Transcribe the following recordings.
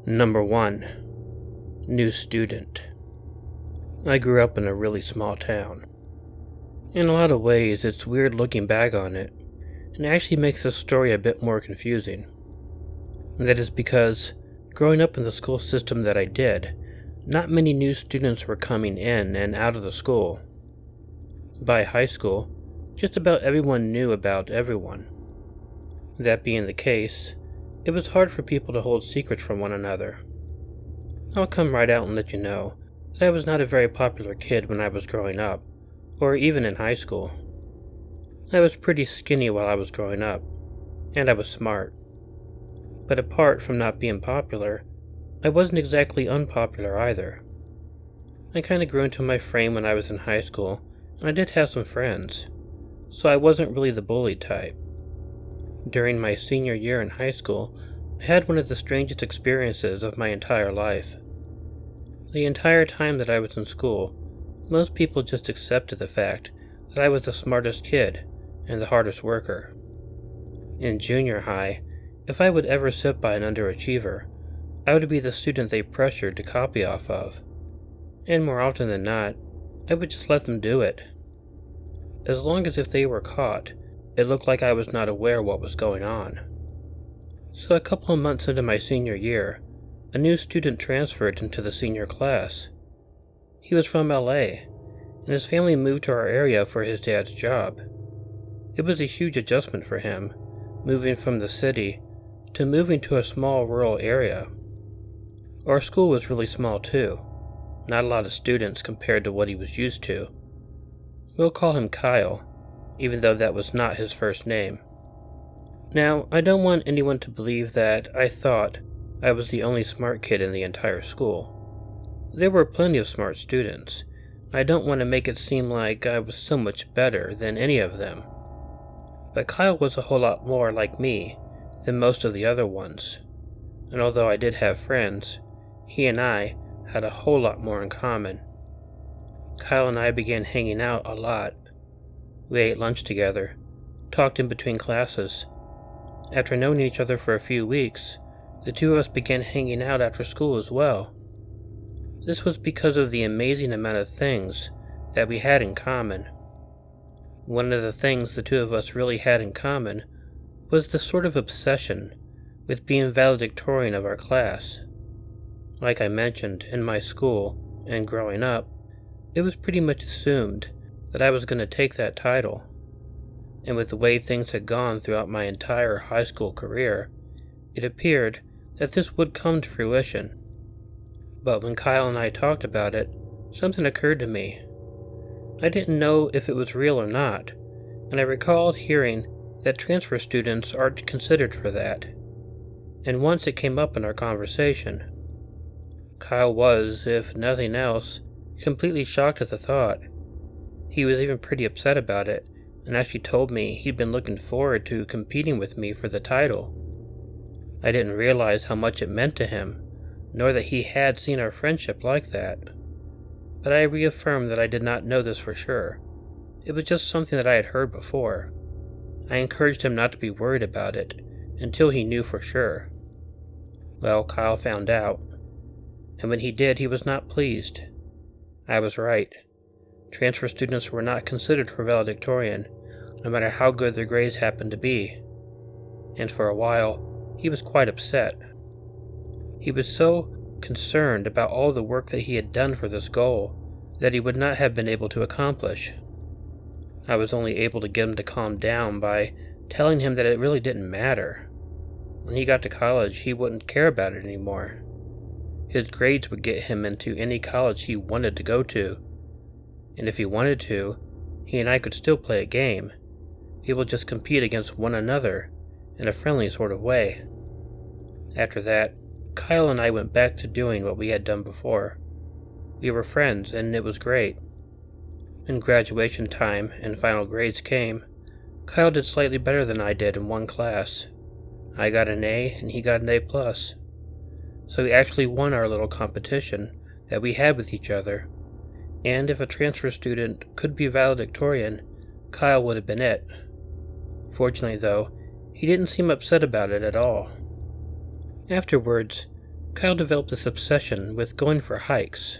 Number 1. New student. I grew up in a really small town. In a lot of ways, it's weird looking back on it, and it actually makes the story a bit more confusing. That is because, growing up in the school system that I did, not many new students were coming in and out of the school. By high school, just about everyone knew about everyone. That being the case, it was hard for people to hold secrets from one another. I'll come right out and let you know that I was not a very popular kid when I was growing up, or even in high school. I was pretty skinny while I was growing up, and I was smart. But apart from not being popular, I wasn't exactly unpopular either. I kinda grew into my frame when I was in high school, and I did have some friends, so I wasn't really the bully type. During my senior year in high school, I had one of the strangest experiences of my entire life. The entire time that I was in school, most people just accepted the fact that I was the smartest kid and the hardest worker. In junior high, if I would ever sit by an underachiever, I would be the student they pressured to copy off of. And more often than not, I would just let them do it. As long as if they were caught, it looked like I was not aware what was going on. So a couple of months into my senior year, a new student transferred into the senior class. He was from LA, and his family moved to our area for his dad's job. It was a huge adjustment for him, moving from the city to moving to a small rural area. Our school was really small too, not a lot of students compared to what he was used to. We'll call him Kyle, even though that was not his first name. Now, I don't want anyone to believe that I thought I was the only smart kid in the entire school. There were plenty of smart students. I don't want to make it seem like I was so much better than any of them. But Kyle was a whole lot more like me than most of the other ones. And although I did have friends, he and I had a whole lot more in common. Kyle and I began hanging out a lot. We ate lunch together, talked in between classes. After knowing each other for a few weeks, the two of us began hanging out after school as well. This was because of the amazing amount of things that we had in common. One of the things the two of us really had in common was the sort of obsession with being valedictorian of our class. Like I mentioned, in my school and growing up, it was pretty much assumed that I was going to take that title. And with the way things had gone throughout my entire high school career, it appeared that this would come to fruition. But when Kyle and I talked about it, something occurred to me. I didn't know if it was real or not, and I recalled hearing that transfer students aren't considered for that. And once it came up in our conversation. Kyle was, if nothing else, completely shocked at the thought. He was even pretty upset about it, and actually told me he'd been looking forward to competing with me for the title. I didn't realize how much it meant to him, nor that he had seen our friendship like that. But I reaffirmed that I did not know this for sure. It was just something that I had heard before. I encouraged him not to be worried about it until he knew for sure. Well, Kyle found out, and when he did, he was not pleased. I was right. Transfer students were not considered for valedictorian, no matter how good their grades happened to be. And for a while, he was quite upset. He was so concerned about all the work that he had done for this goal that he would not have been able to accomplish. I was only able to get him to calm down by telling him that it really didn't matter. When he got to college, he wouldn't care about it anymore. His grades would get him into any college he wanted to go to. And if he wanted to, he and I could still play a game. We would just compete against one another in a friendly sort of way. After that, Kyle and I went back to doing what we had done before. We were friends, and it was great. When graduation time and final grades came, Kyle did slightly better than I did in one class. I got an A, and he got an A+. So we actually won our little competition that we had with each other. And if a transfer student could be valedictorian, Kyle would have been it. Fortunately, though, he didn't seem upset about it at all. Afterwards, Kyle developed this obsession with going for hikes.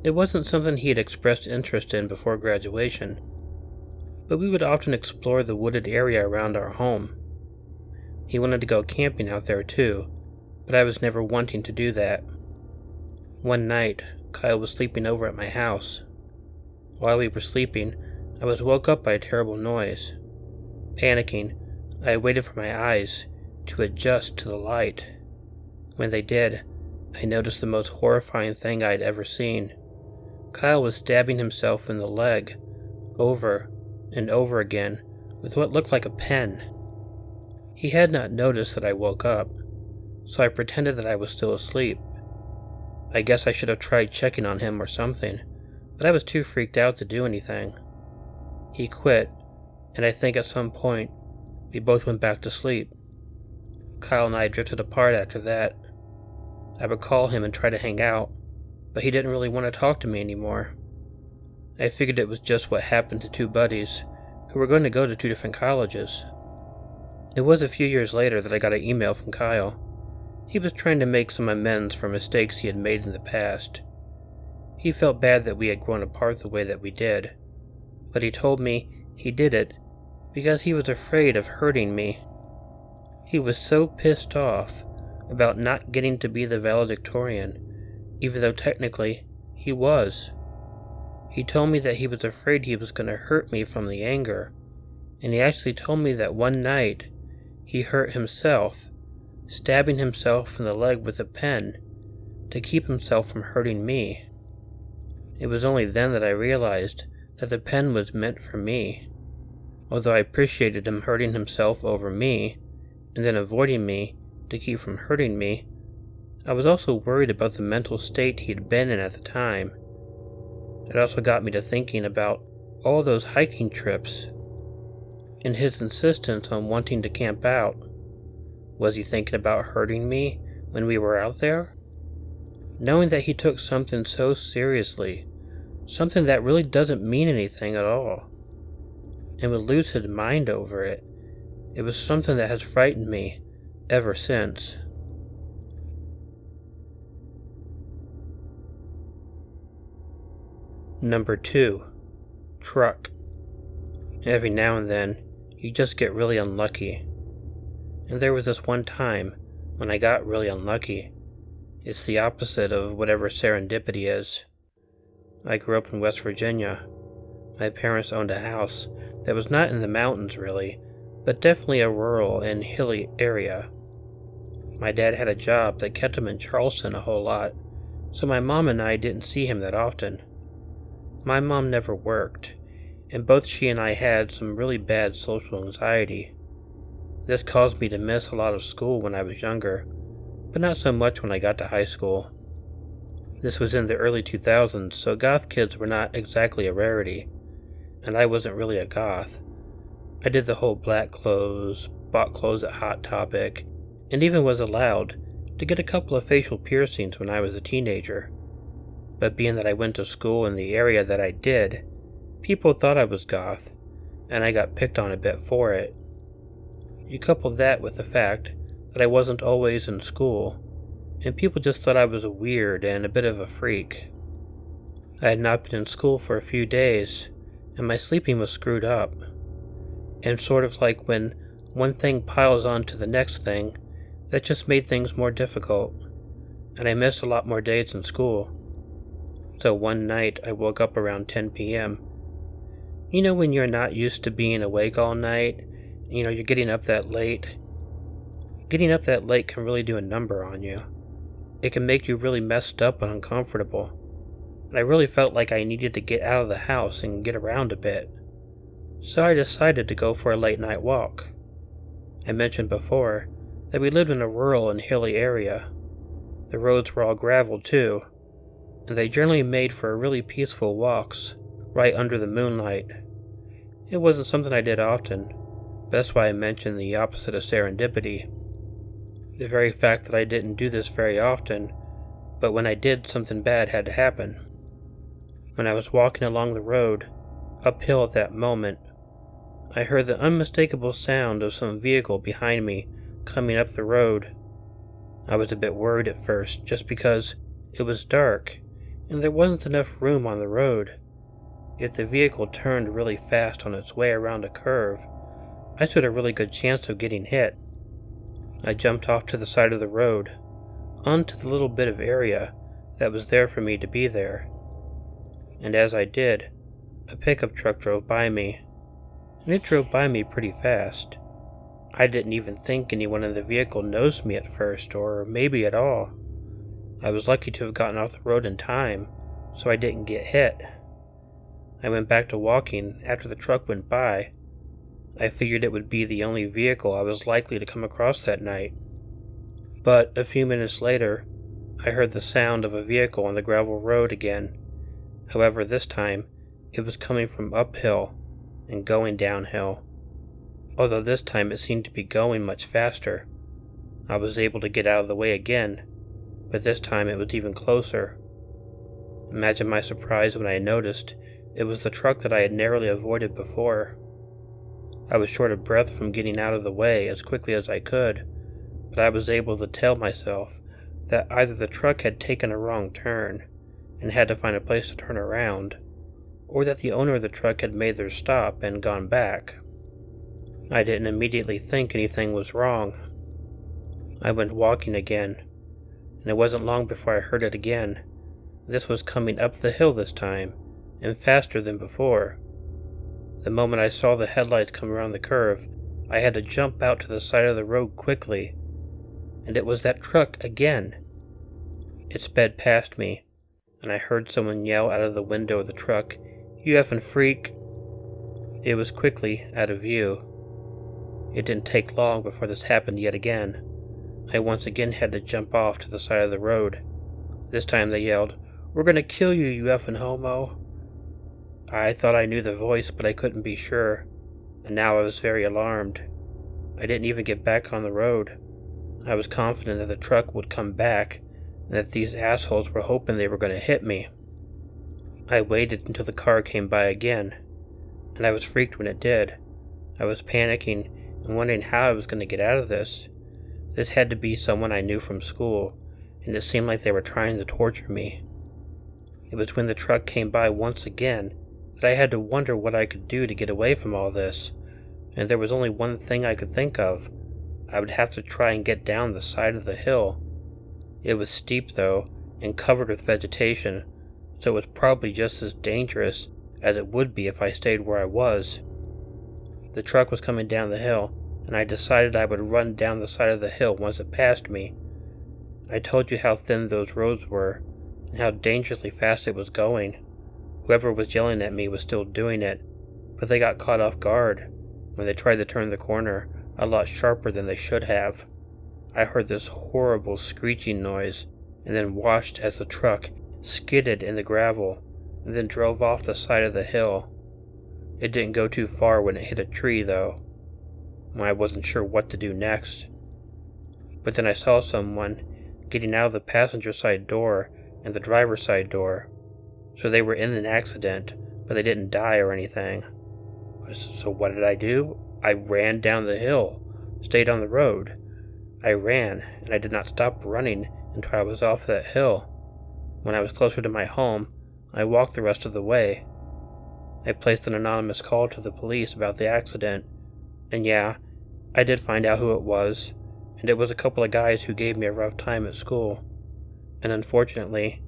It wasn't something he had expressed interest in before graduation, but we would often explore the wooded area around our home. He wanted to go camping out there too, but I was never wanting to do that. One night, Kyle was sleeping over at my house. While we were sleeping, I was woke up by a terrible noise. Panicking, I waited for my eyes to adjust to the light. When they did, I noticed the most horrifying thing I'd ever seen. Kyle was stabbing himself in the leg, over and over again, with what looked like a pen. He had not noticed that I woke up, so I pretended that I was still asleep. I guess I should have tried checking on him or something, but I was too freaked out to do anything. He quit, and I think at some point, we both went back to sleep. Kyle and I drifted apart after that. I would call him and try to hang out, but he didn't really want to talk to me anymore. I figured it was just what happened to two buddies who were going to go to two different colleges. It was a few years later that I got an email from Kyle. He was trying to make some amends for mistakes he had made in the past. He felt bad that we had grown apart the way that we did, but he told me he did it because he was afraid of hurting me. He was so pissed off about not getting to be the valedictorian, even though technically he was. He told me that he was afraid he was going to hurt me from the anger, and he actually told me that one night he hurt himself, stabbing himself in the leg with a pen to keep himself from hurting me. It was only then that I realized that the pen was meant for me. Although I appreciated him hurting himself over me, and then avoiding me to keep from hurting me, I was also worried about the mental state he had been in at the time. It also got me to thinking about all those hiking trips, and his insistence on wanting to camp out. Was he thinking about hurting me when we were out there? Knowing that he took something so seriously, something that really doesn't mean anything at all, and would lose his mind over it, it was something that has frightened me ever since. Number 2. Truck. Every now and then, you just get really unlucky. And there was this one time when I got really unlucky. It's the opposite of whatever serendipity is. I grew up in West Virginia. My parents owned a house that was not in the mountains really, but definitely a rural and hilly area. My dad had a job that kept him in Charleston a whole lot, so my mom and I didn't see him that often. My mom never worked, and both she and I had some really bad social anxiety. This caused me to miss a lot of school when I was younger, but not so much when I got to high school. This was in the early 2000s, so goth kids were not exactly a rarity, and I wasn't really a goth. I did the whole black clothes, bought clothes at Hot Topic, and even was allowed to get a couple of facial piercings when I was a teenager. But being that I went to school in the area that I did, people thought I was goth, and I got picked on a bit for it. You couple that with the fact that I wasn't always in school, and people just thought I was weird and a bit of a freak. I had not been in school for a few days, and my sleeping was screwed up. And sort of like when one thing piles on to the next thing, that just made things more difficult, and I missed a lot more days in school. So one night I woke up around 10 p.m. You know when you're not used to being awake all night, you're getting up that late? Getting up that late can really do a number on you. It can make you really messed up and uncomfortable. And I really felt like I needed to get out of the house and get around a bit. So I decided to go for a late night walk. I mentioned before that we lived in a rural and hilly area. The roads were all gravel too, and they generally made for really peaceful walks right under the moonlight. It wasn't something I did often, but that's why I mentioned the opposite of serendipity. The very fact that I didn't do this very often, but when I did, something bad had to happen. When I was walking along the road, uphill at that moment, I heard the unmistakable sound of some vehicle behind me coming up the road. I was a bit worried at first, just because it was dark, and there wasn't enough room on the road. If the vehicle turned really fast on its way around a curve, I stood a really good chance of getting hit. I jumped off to the side of the road, onto the little bit of area that was there for me to be there. And as I did, a pickup truck drove by me, and it drove by me pretty fast. I didn't even think anyone in the vehicle noticed me at first, or maybe at all. I was lucky to have gotten off the road in time, so I didn't get hit. I went back to walking after the truck went by. I figured it would be the only vehicle I was likely to come across that night. But a few minutes later, I heard the sound of a vehicle on the gravel road again. However, this time, it was coming from uphill and going downhill. Although this time it seemed to be going much faster. I was able to get out of the way again, but this time it was even closer. Imagine my surprise when I noticed it was the truck that I had narrowly avoided before. I was short of breath from getting out of the way as quickly as I could, but I was able to tell myself that either the truck had taken a wrong turn and had to find a place to turn around, or that the owner of the truck had made their stop and gone back. I didn't immediately think anything was wrong. I went walking again, and it wasn't long before I heard it again. This was coming up the hill this time, and faster than before. The moment I saw the headlights come around the curve, I had to jump out to the side of the road quickly, and it was that truck again. It sped past me, and I heard someone yell out of the window of the truck, "You effing freak!" It was quickly out of view. It didn't take long before this happened yet again. I once again had to jump off to the side of the road. This time they yelled, "We're gonna kill you, you effing homo!" I thought I knew the voice, but I couldn't be sure, and now I was very alarmed. I didn't even get back on the road. I was confident that the truck would come back, and that these assholes were hoping they were going to hit me. I waited until the car came by again, and I was freaked when it did. I was panicking and wondering how I was going to get out of this. This had to be someone I knew from school, and it seemed like they were trying to torture me. It was when the truck came by once again that I had to wonder what I could do to get away from all this, and there was only one thing I could think of. I would have to try and get down the side of the hill. It was steep, though, and covered with vegetation, so it was probably just as dangerous as it would be if I stayed where I was. The truck was coming down the hill, and I decided I would run down the side of the hill once it passed me. I told you how thin those roads were, and how dangerously fast it was going. Whoever was yelling at me was still doing it, but they got caught off guard when they tried to turn the corner a lot sharper than they should have. I heard this horrible screeching noise, and then watched as the truck skidded in the gravel, and then drove off the side of the hill. It didn't go too far when it hit a tree, though. I wasn't sure what to do next. But then I saw someone getting out of the passenger side door and the driver's side door. So they were in an accident, but they didn't die or anything. So what did I do? I ran down the hill, stayed on the road. I ran, and I did not stop running until I was off that hill. When I was closer to my home, I walked the rest of the way. I placed an anonymous call to the police about the accident, and yeah, I did find out who it was, and it was a couple of guys who gave me a rough time at school. And unfortunately,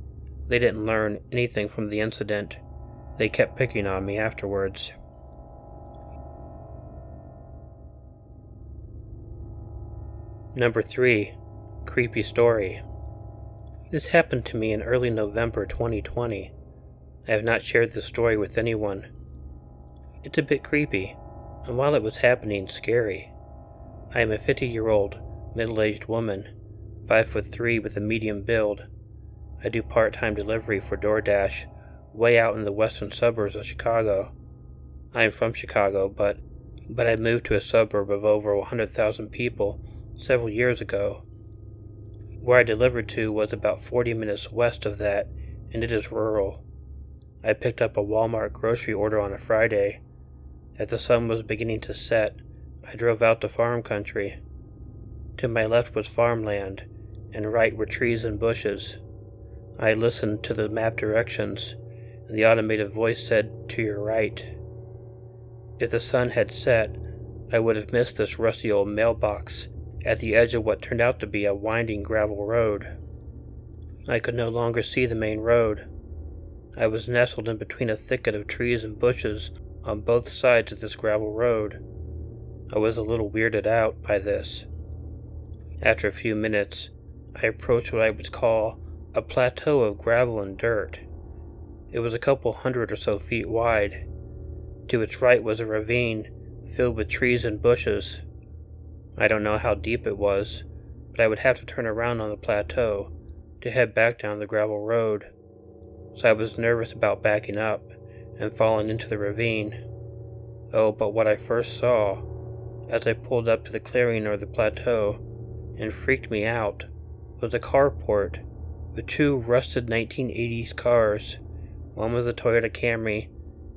they didn't learn anything from the incident. They kept picking on me afterwards. Number 3. Creepy story. This happened to me in early November 2020. I have not shared this story with anyone. It's a bit creepy, and while it was happening, scary. I am a 50-year-old, middle-aged woman, 5'3" with a medium build. I do part-time delivery for DoorDash, way out in the western suburbs of Chicago. I am from Chicago, but I moved to a suburb of over 100,000 people several years ago. Where I delivered to was about 40 minutes west of that, and it is rural. I picked up a Walmart grocery order on a Friday. As the sun was beginning to set, I drove out to farm country. To my left was farmland, and right were trees and bushes. I listened to the map directions, and the automated voice said, "To your right." If the sun had set, I would have missed this rusty old mailbox at the edge of what turned out to be a winding gravel road. I could no longer see the main road. I was nestled in between a thicket of trees and bushes on both sides of this gravel road. I was a little weirded out by this. After a few minutes, I approached what I would call a plateau of gravel and dirt. It was a couple hundred or so feet wide. To its right was a ravine filled with trees and bushes. I don't know how deep it was, but I would have to turn around on the plateau to head back down the gravel road, so I was nervous about backing up and falling into the ravine. Oh, but what I first saw, as I pulled up to the clearing or the plateau, and freaked me out, was a carport with two rusted 1980s cars. One was a Toyota Camry,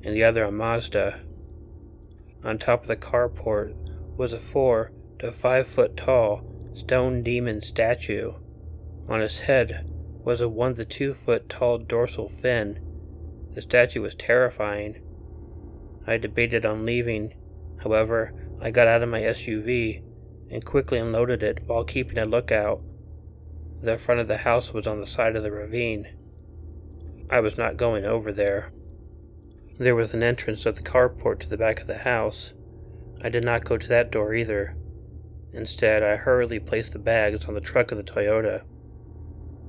and the other a Mazda. On top of the carport was a 4 to 5 foot tall stone demon statue. On his head was a 1 to 2 foot tall dorsal fin. The statue was terrifying. I debated on leaving. However, I got out of my SUV and quickly unloaded it while keeping a lookout. The front of the house was on the side of the ravine. I was not going over there. There was an entrance of the carport to the back of the house. I did not go to that door either. Instead, I hurriedly placed the bags on the truck of the Toyota.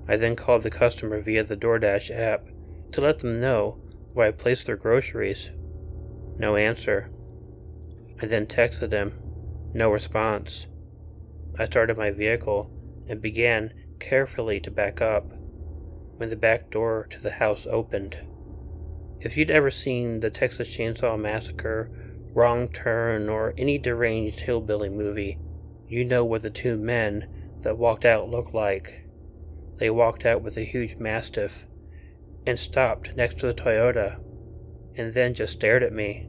I then called the customer via the DoorDash app to let them know where I placed their groceries. No answer. I then texted him. No response. I started my vehicle and began carefully to back up when the back door to the house opened. If you'd ever seen the Texas Chainsaw Massacre, Wrong Turn, or any deranged hillbilly movie, you know what the two men that walked out looked like. They walked out with a huge mastiff and stopped next to the Toyota and then just stared at me.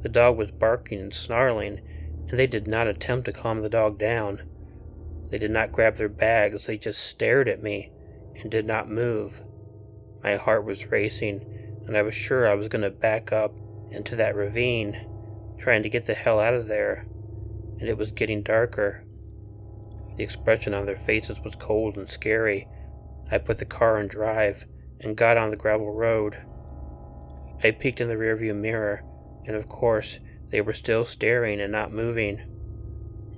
The dog was barking and snarling, and they did not attempt to calm the dog down. They did not grab their bags, they just stared at me and did not move. My heart was racing, and I was sure I was going to back up into that ravine, trying to get the hell out of there, and it was getting darker. The expression on their faces was cold and scary. I put the car in drive and got on the gravel road. I peeked in the rearview mirror, and of course, they were still staring and not moving.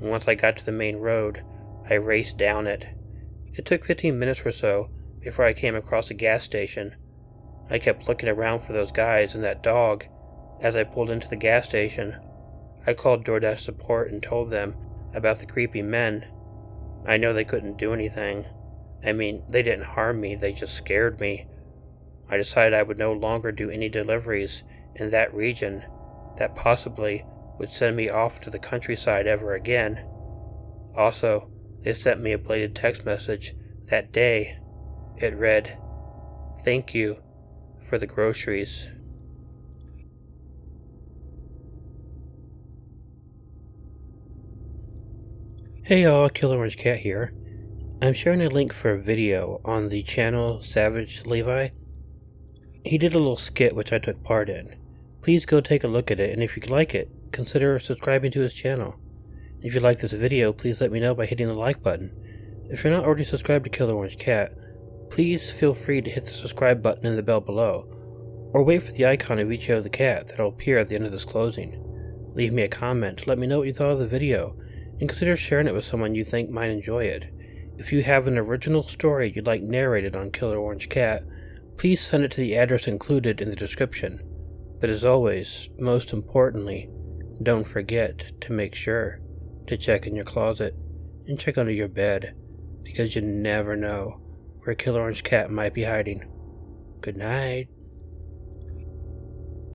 Once I got to the main road, I raced down it. It took 15 minutes or so before I came across a gas station. I kept looking around for those guys and that dog as I pulled into the gas station. I called DoorDash support and told them about the creepy men. I know they couldn't do anything. I mean, they didn't harm me, they just scared me. I decided I would no longer do any deliveries in that region that possibly would send me off to the countryside ever again. Also, they sent me a belated text message that day. It read, "Thank you for the groceries." Hey y'all, Killer Orange Cat here. I'm sharing a link for a video on the channel Savage Levi. He did a little skit which I took part in. Please go take a look at it, and if you like it, consider subscribing to his channel. If you like this video, please let me know by hitting the like button. If you're not already subscribed to Killer Orange Cat, please feel free to hit the subscribe button and the bell below, or wait for the icon of Ichio the cat that'll appear at the end of this closing. Leave me a comment to let me know what you thought of the video, and consider sharing it with someone you think might enjoy it. If you have an original story you'd like narrated on Killer Orange Cat, please send it to the address included in the description. But as always, most importantly, don't forget to make sure to check in your closet and check under your bed, because you never know where Killer Orange Cat might be hiding. Good night.